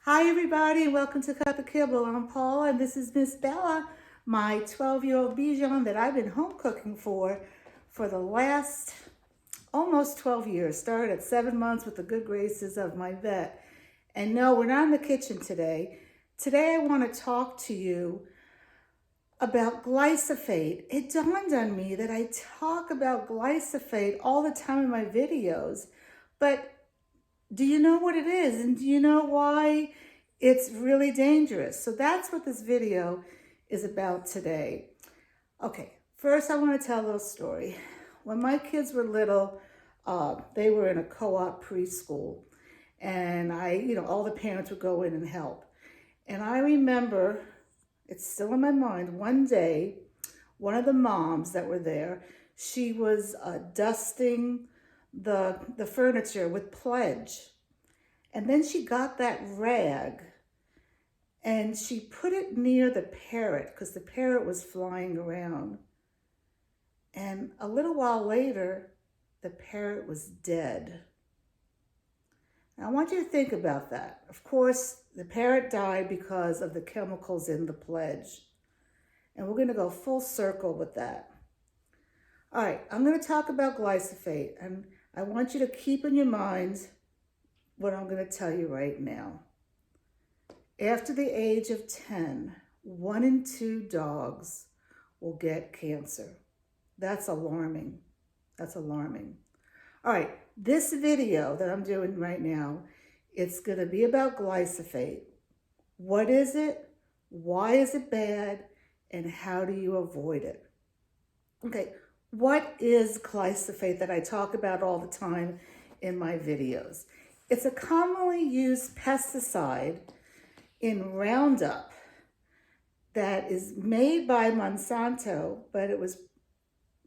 Hi everybody, and welcome to Cut the Kibble. I'm Paula and this is Miss Bella, my 12-year-old Bichon that I've been home cooking for the last almost 12 years. Started at 7 months with the good graces of my vet. And no, we're not in the kitchen today. Today I want to talk to you about glyphosate. It dawned on me that I talk about glyphosate all the time in my videos, but do you know what it is? And do you know why it's really dangerous? So that's what this video is about today. Okay, first I want to tell a little story. When my kids were little, they were in a co-op preschool, and all the parents would go in and help. And I remember, it's still in my mind, one day, one of the moms that were there, she was dusting the furniture with Pledge. And then she got that rag and she put it near the parrot because the parrot was flying around. And a little while later, the parrot was dead. Now, I want you to think about that. Of course, the parrot died because of the chemicals in the Pledge. And we're going to go full circle with that. All right, I'm going to talk about glyphosate, and I want you to keep in your mind what I'm going to tell you right now. After the age of 10, 1 in 2 dogs will get cancer. That's alarming. That's alarming. All right, this video that I'm doing right now, it's going to be about glyphosate. What is it? Why is it bad? And how do you avoid it? Okay, what is glyphosate that I talk about all the time in my videos? It's a commonly used pesticide in Roundup that is made by Monsanto, but it was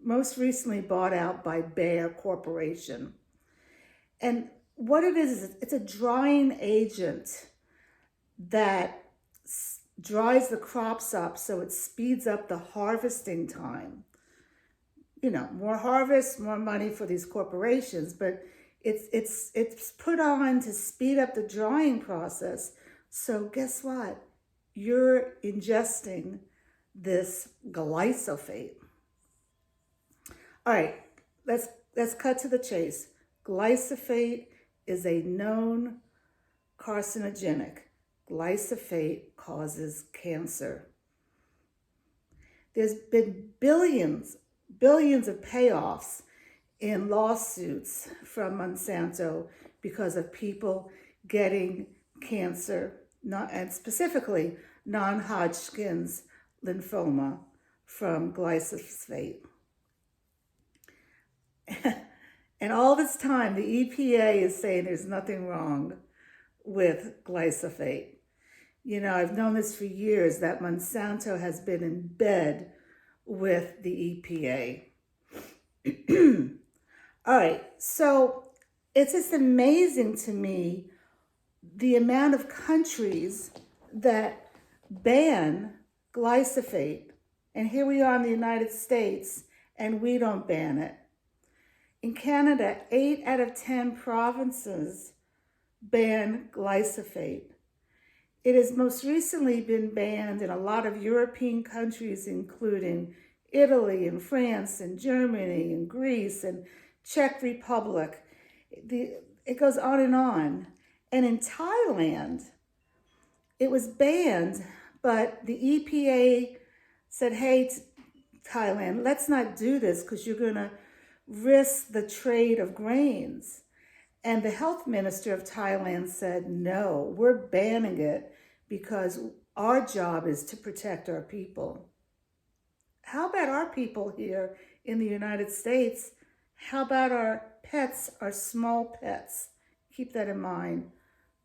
most recently bought out by Bayer Corporation. And what it is it's a drying agent that dries the crops up so it speeds up the harvesting time. You know, more harvest, more money for these corporations, but it's put on to speed up the drying process. So guess what? You're ingesting this glyphosate. All right, let's cut to the chase. Glyphosate is a known carcinogenic. Glyphosate causes cancer. There's been billions of payoffs in lawsuits from Monsanto because of people getting cancer, and specifically non-Hodgkin's lymphoma from glyphosate. And all this time, the EPA is saying there's nothing wrong with glyphosate. You know, I've known this for years, that Monsanto has been in bed with the EPA. All right, so it's just amazing to me the amount of countries that ban glyphosate. And here we are in the United States, and we don't ban it. In Canada, 8 out of 10 provinces ban glyphosate. It has most recently been banned in a lot of European countries, including Italy and France and Germany and Greece and Czech Republic. It goes on and on. And in Thailand, it was banned, but the EPA said, hey, Thailand, let's not do this because you're going to risk the trade of grains. And the health minister of Thailand said, no, we're banning it because our job is to protect our people. How about our people here in the United States? How about our pets, our small pets? Keep that in mind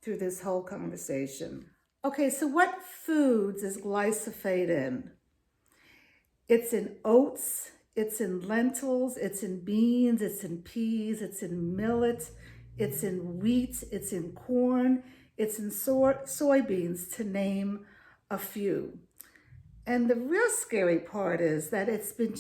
through this whole conversation. Okay, so what foods is glyphosate in? It's in oats, it's in lentils, it's in beans, it's in peas, it's in millet, it's in wheat, it's in corn, it's in soybeans, to name a few. And the real scary part is that it's been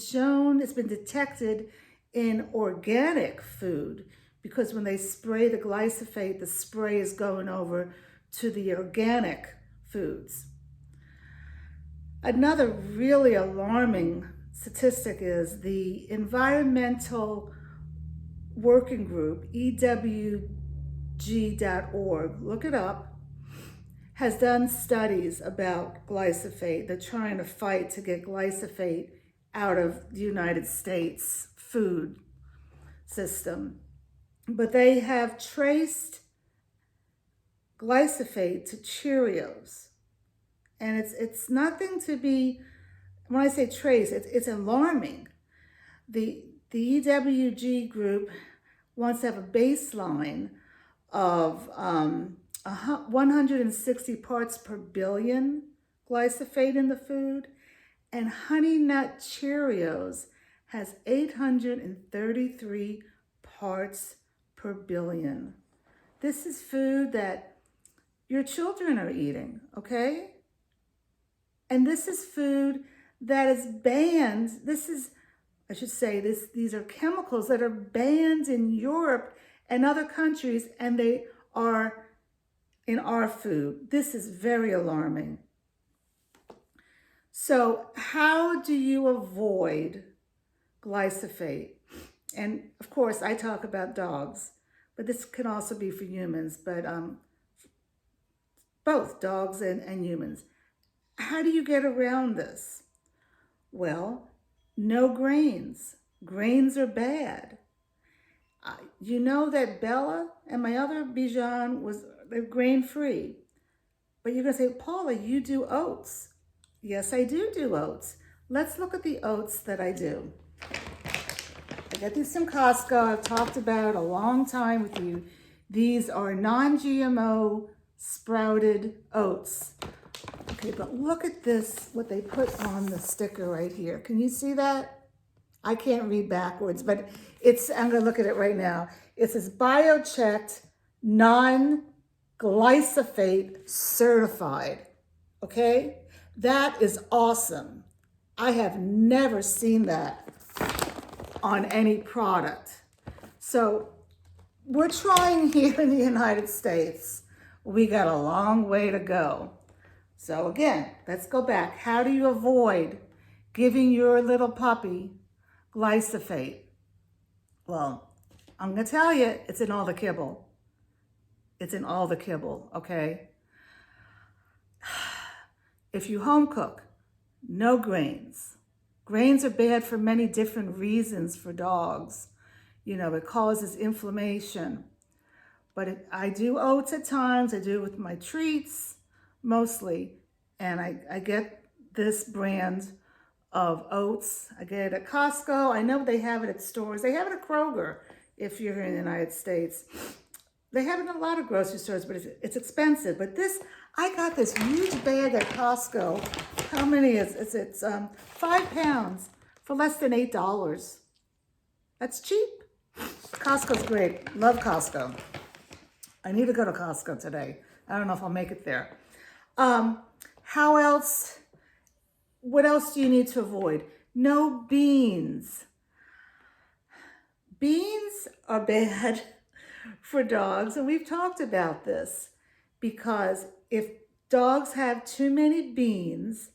detected in organic food, because when they spray the glyphosate, the spray is going over to the organic foods. Another really alarming statistic is the Environmental Working Group, EWG.org, look it up, has done studies about glyphosate. They're trying to fight to get glyphosate out of the United States food system. But they have traced glyphosate to Cheerios. And it's nothing to be, when I say trace, it's alarming. The EWG group wants to have a baseline of 160 parts per billion glyphosate in the food, and Honey Nut Cheerios has 833 parts per billion. This is food that your children are eating, okay? And this is food that is banned. These are chemicals that are banned in Europe and other countries, and they are in our food. This is very alarming. So how do you avoid glyphosate? And of course, I talk about dogs, but this can also be for humans, but both dogs and humans. How do you get around this? Well, no grains. Grains are bad. You know that Bella and my other Bichon they're grain-free. But you're going to say, Paula, you do oats. Yes, I do oats. Let's look at the oats that I do. I get these from Costco. I've talked about a long time with you. These are non-GMO sprouted oats. Okay, but look at this, what they put on the sticker right here. Can you see that? I can't read backwards, but I'm gonna look at it right now. It says biochecked, non-glyphosate certified, okay? That is awesome. I have never seen that on any product. So we're trying here in the United States. We got a long way to go. So again, let's go back. How do you avoid giving your little puppy glyphosate? Well, I'm going to tell you, it's in all the kibble. It's in all the kibble, okay? If you home cook, no grains. Grains are bad for many different reasons for dogs. You know, it causes inflammation. But I do oats at times. I do it with my treats mostly. And I get this brand of oats. I get it at Costco. I know they have it at stores. They have it at Kroger if you're here in the United States. They have it in a lot of grocery stores, but it's expensive. But I got this huge bag at Costco. How many is it? It's 5 pounds for less than $8. That's cheap. Costco's great. Love Costco. I need to go to Costco today. I don't know if I'll make it there. What else do you need to avoid? No beans. Beans are bad for dogs, and we've talked about this, because if dogs have too many beans,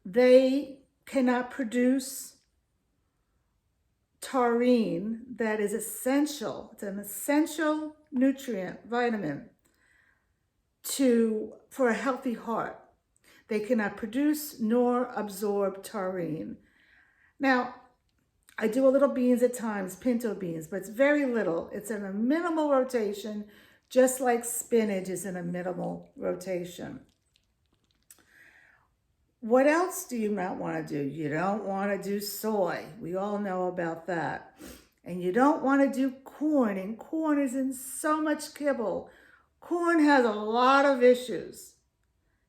they cannot produce taurine that is essential. It's an essential nutrient, vitamin, for a healthy heart. They cannot produce nor absorb taurine. Now, I do a little beans at times, pinto beans, but it's very little. It's in a minimal rotation, just like spinach is in a minimal rotation. What else do you not want to do? You don't want to do soy. We all know about that. And you don't want to do corn, and corn is in so much kibble. Corn has a lot of issues.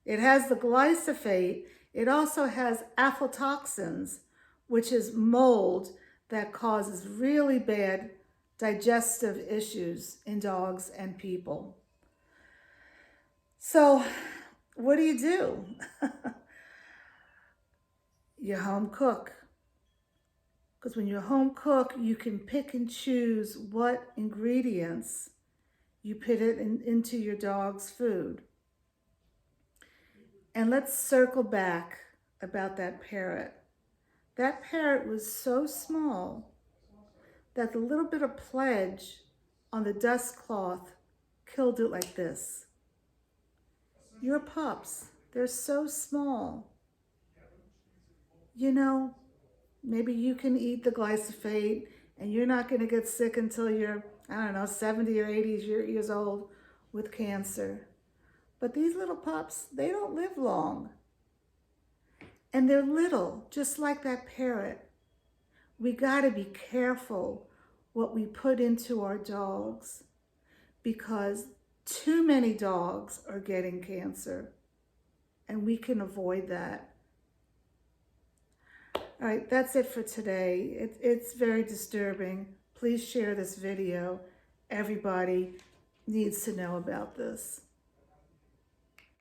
It has the glyphosate. It also has aflatoxins, which is mold that causes really bad digestive issues in dogs and people. So what do? You home cook. Because when you home cook, you can pick and choose what ingredients you put it into your dog's food. And let's circle back about that parrot. That parrot was so small that the little bit of pledge on the dust cloth killed it like this. Your pups, they're so small. You know, maybe you can eat the glysophate and you're not going to get sick until you're, I don't know, 70 or 80 years old with cancer. But these little pups, they don't live long. And they're little, just like that parrot. We got to be careful what we put into our dogs, because too many dogs are getting cancer, and we can avoid that. All right, that's it for today. It's very disturbing. Please share this video. Everybody needs to know about this.